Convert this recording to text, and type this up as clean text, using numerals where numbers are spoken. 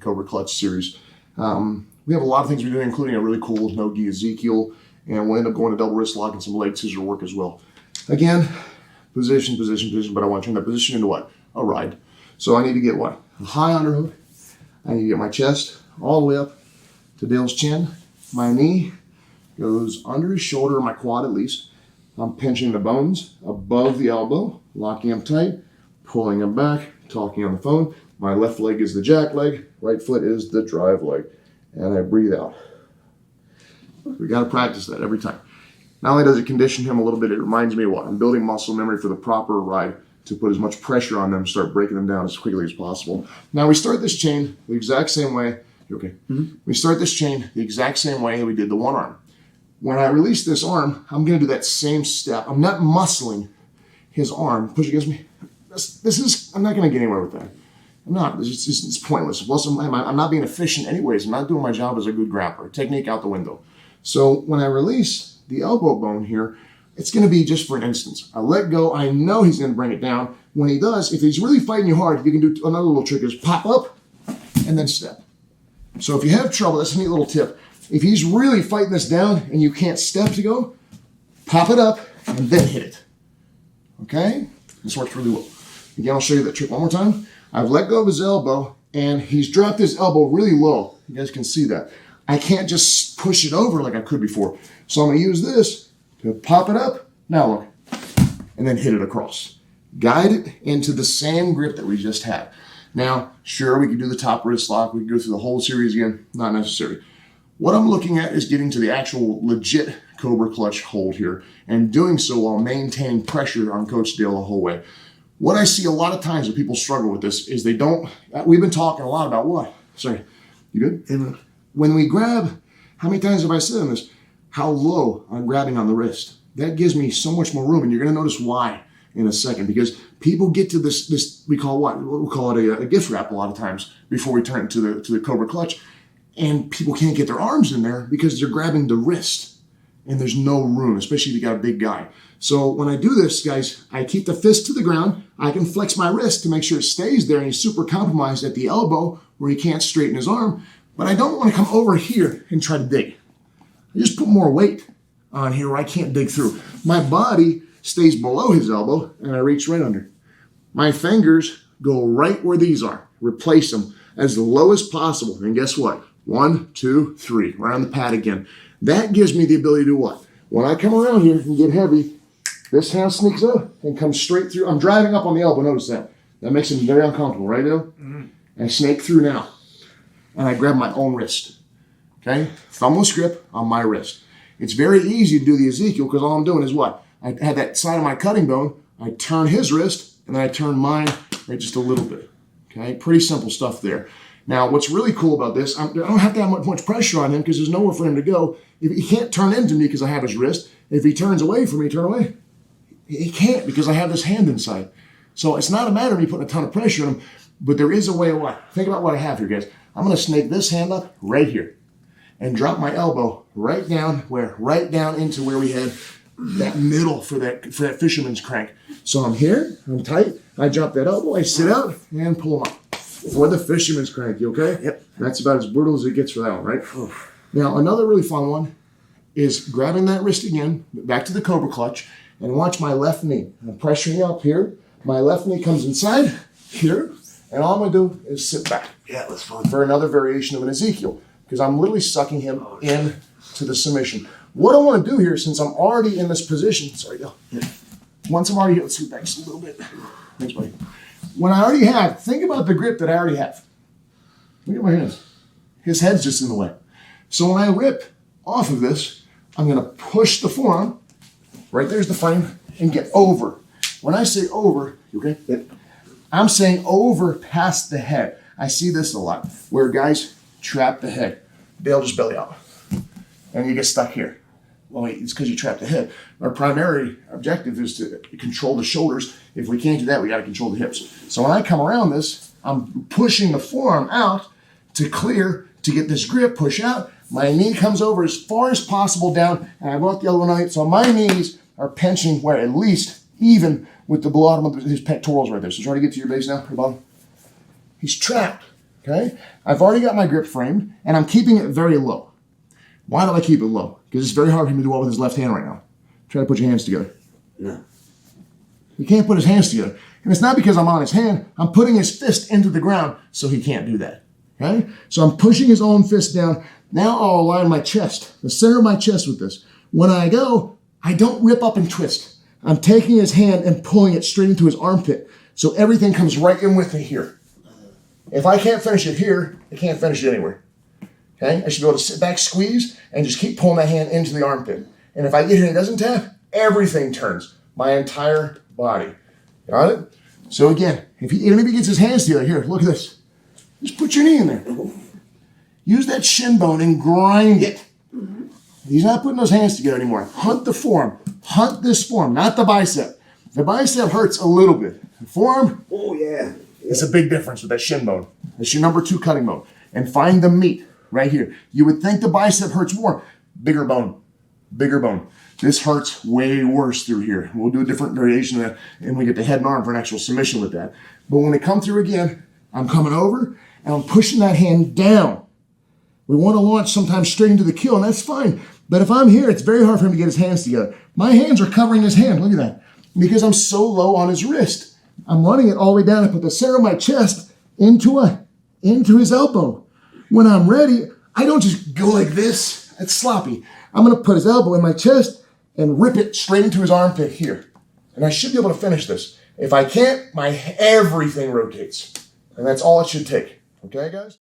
Cobra Clutch series. We have a lot of things we're doing, including a really cool no-gi Ezekiel, and we'll end up going to double wrist lock and some leg scissor work as well. Again, position, but I want to turn that position into what? A ride. So I need to get what? A high underhook. I need to get my chest all the way up to Dale's chin. My knee goes under his shoulder, or my quad at least. I'm pinching the bones above the elbow, locking them tight, pulling them back, talking on the phone. My left leg is the jack leg, right foot is the drive leg. And I breathe out. We got to practice that every time. Not only does it condition him a little bit, it reminds me of what? I'm building muscle memory for the proper ride to put as much pressure on them, start breaking them down as quickly as possible. Now we start this chain the exact same way. You okay? Mm-hmm. We start this chain the exact same way that we did the one arm. When I release this arm, I'm going to do that same step. I'm not muscling his arm. Push against me. I'm not going to get anywhere with that. I'm not. It's pointless. Plus, I'm not being efficient anyways. I'm not doing my job as a good grappler. Technique out the window. So when I release the elbow bone here, it's going to be just for an instance. I let go. I know he's going to bring it down. When he does, if he's really fighting you hard, you can do another little trick is pop up and then step. So if you have trouble, that's a neat little tip. If he's really fighting this down and you can't step to go, pop it up and then hit it. Okay? This works really well. Again, I'll show you that trick one more time. I've let go of his elbow, and he's dropped his elbow really low. You guys can see that. I can't just push it over like I could before. So I'm going to use this to pop it up. Now look. And then hit it across. Guide it into the same grip that we just had. Now, sure, we can do the top wrist lock. We can go through the whole series again. Not necessary. What I'm looking at is getting to the actual legit Cobra Clutch hold here, and doing so while maintaining pressure on Coach Dale the whole way. What I see a lot of times when people struggle with this is they don't, we've been talking a lot about what? Sorry, you good? When we grab, how many times have I said on this, how low I'm grabbing on the wrist? That gives me so much more room, and you're going to notice why in a second, because people get to this we call what? We'll call it a gift wrap a lot of times before we turn to the Cobra Clutch, and people can't get their arms in there because they're grabbing the wrist, and there's no room, especially if you got a big guy. So when I do this, guys, I keep the fist to the ground. I can flex my wrist to make sure it stays there, and he's super compromised at the elbow where he can't straighten his arm. But I don't want to come over here and try to dig. I just put more weight on here where I can't dig through. My body stays below his elbow, and I reach right under. My fingers go right where these are. Replace them as low as possible. And guess what? 1, 2, 3. Right on the pad again. That gives me the ability to do what? When I come around here and get heavy, this hand sneaks up and comes straight through. I'm driving up on the elbow. Notice that. That makes him very uncomfortable, right, Dale? Mm-hmm. And snake through now. And I grab my own wrist. Okay? Thumbless grip on my wrist. It's very easy to do the Ezekiel because all I'm doing is what? I have that side of my cutting bone. I turn his wrist, and then I turn mine right just a little bit. Okay? Pretty simple stuff there. Now, what's really cool about this, I don't have to have much pressure on him because there's nowhere for him to go. If he can't turn into me because I have his wrist. If he turns away from me, turn away. He can't because I have this hand inside. So it's not a matter of me putting a ton of pressure on him, but there is a way of what? Think about what I have here, guys. I'm going to snake this hand up right here and drop my elbow right down where? Right down into where we had that middle for that fisherman's crank. So I'm here, I'm tight, I drop that elbow, I sit out and pull him up. For the fisherman's crank, you okay? Yep. That's about as brutal as it gets for that one, right? Oof. Now, another really fun one is grabbing that wrist again, back to the Cobra Clutch, and watch my left knee. I'm pressuring up here. My left knee comes inside here, and all I'm going to do is sit back. Yeah, that's fun. For another variation of an Ezekiel, because I'm literally sucking him in to the submission. What I want to do here, since I'm already in this position, sorry, Dale. Yeah. Once I'm already here, let's scoot back just a little bit. Thanks, buddy. When I already have, think about the grip that I already have. Look at my hands. His head's just in the way. So when I rip off of this, I'm going to push the forearm. Right there's the frame, and get over. When I say over, you okay? Yeah. I'm saying over past the head. I see this a lot, where guys trap the head. They'll just belly out. And you get stuck here. Well, wait, it's because you trapped the head. Our primary objective is to control the shoulders. If we can't do that, we got to control the hips. So when I come around this, I'm pushing the forearm out to clear, to get this grip, push out. My knee comes over as far as possible down, and I want the other one on it. So my knees are pinching where at least even with the bottom of his pectorals right there. So try to get to your base now, your bottom. He's trapped okay? I've already got my grip framed, and I'm keeping it very low. Why do I keep it low? Because it's very hard for him to do well with his left hand right now. Try to put your hands together. No. He can't put his hands together. And it's not because I'm on his hand. I'm putting his fist into the ground, so he can't do that, okay? So I'm pushing his own fist down. Now I'll align my chest, the center of my chest with this. When I go, I don't rip up and twist. I'm taking his hand and pulling it straight into his armpit, so everything comes right in with me here. If I can't finish it here, I can't finish it anywhere. Okay? I should be able to sit back, squeeze, and just keep pulling that hand into the armpit. And if I get here and it doesn't tap, everything turns. My entire body. Got it? So again, even if he gets his hands together, here, look at this. Just put your knee in there. Use that shin bone and grind it. He's not putting those hands together anymore. Hunt the forearm. Hunt this forearm, not the bicep. The bicep hurts a little bit. The forearm, oh yeah. It's a big difference with that shin bone. That's your number 2 cutting bone. And find the meat right here. You would think the bicep hurts more. Bigger bone. Bigger bone. This hurts way worse through here. We'll do a different variation of that, and we get the head and arm for an actual submission with that. But when they come through again, I'm coming over, and I'm pushing that hand down. We want to launch sometimes straight into the kill, and that's fine. But if I'm here, it's very hard for him to get his hands together. My hands are covering his hand. Look at that. Because I'm so low on his wrist. I'm running it all the way down. I put the center of my chest into his elbow. When I'm ready, I don't just go like this. That's sloppy. I'm going to put his elbow in my chest and rip it straight into his armpit here. And I should be able to finish this. If I can't, everything rotates. And that's all it should take. Okay, guys?